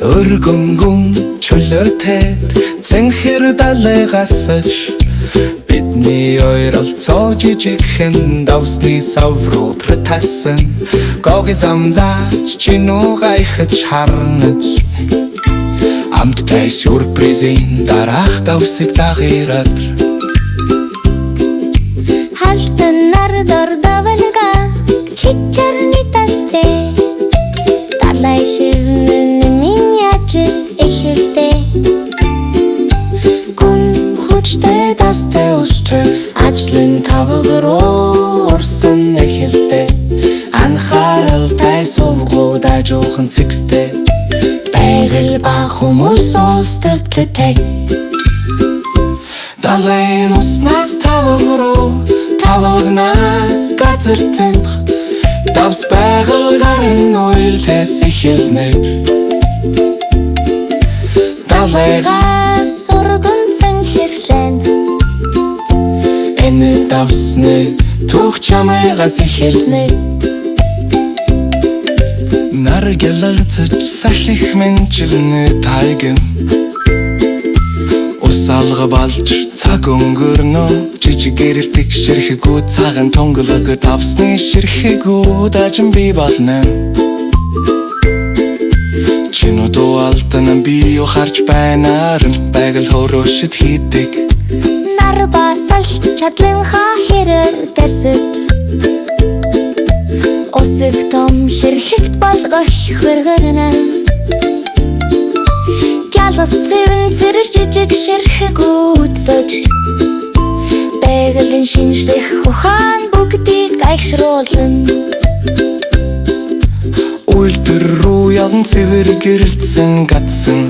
Өргөнгөн чөлөөтэд цэнхэр далайгасаж бидний ойролцоо жижигхэн давсны саврууд тасан гоги замзаач чинүү гайхаж харнаж амттай сюрпризийн дараах давсыг дагирад халтан нардор давалга чичэрни тасте далай ширнэн миньяч эхэлдэ гүн хүчтэй тасте өстө ажлын тавгаруу урсан эхэлдэ анхааралтай сувгуудаа жоохон цэгсдэ байгаль ба хүмүүс уулздаг далайн уснаас тавгаруу тавагнаас газар тэнх давс байгаль гарын уйлтээс эхэлнэ далайгаас сурган цэнхэрлэн энэ давсны түүх чамайгаас эхэлнэ наргэлэлцэж салхих мэнчилнэ тайгэн усалга балж цаг өнгөрнө жижиг гэрэлтэг ширхэгүү цагаан тонголог давсны ширхэгүү дажин би болно чинүдөө алтан би юу харж байна байгаль хөрөшөд хийдэг нар басалт чадлынхаа хэрэг дэрсэд усэг том ширхэгт болгох хөргөрнө ялгас цэвэн цэрэж жижиг ширхэгүүд бож байгалийн шинжлэх ухаан бүгдийг агшруулна үйлдвэр рүү явн цэвэр гэрэлтсэн гацсан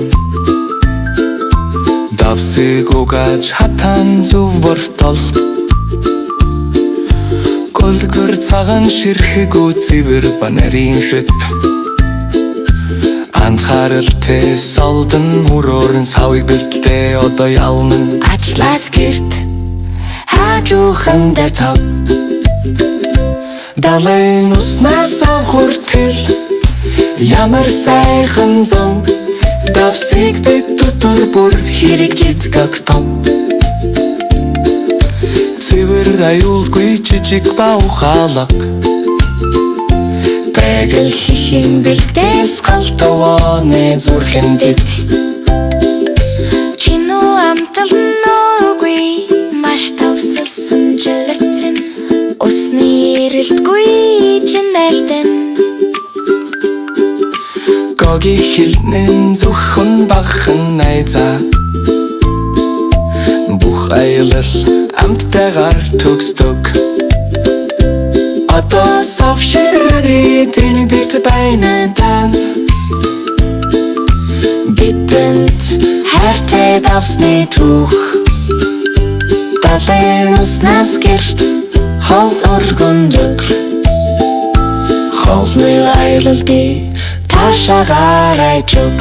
давсыг угааж хатан зүв бортол голгөр цагаан ширхэгүү цэвэр банарын шит анхааралтай солдон өрөөрн савыг бэлдээ одоо ялна ажлаас гэрт хажуухан дээр тав далайн уснаас авхуртэл ямар сайхан зам давсыг бид дотор бүр хэрэгжицгаг том цэвэр аюулгүй жижиг ба ухаалаг байгаль хийхин бэлдээс галтовооны зүрхэн дэд чинүү амталноогүй маш тавсалсан жирэтсэн усны эрэлтгүй чинэлтэн гоги хилнэн зүхэн багхан найзаа бүх аялал амттайгаар төгсдөг одоо савширри тэнэдэт байна тан бидэнд хайртай давсны түүх далайн уснаас гэрт холд өргөндөг холны аялал би таашаагаар айчуг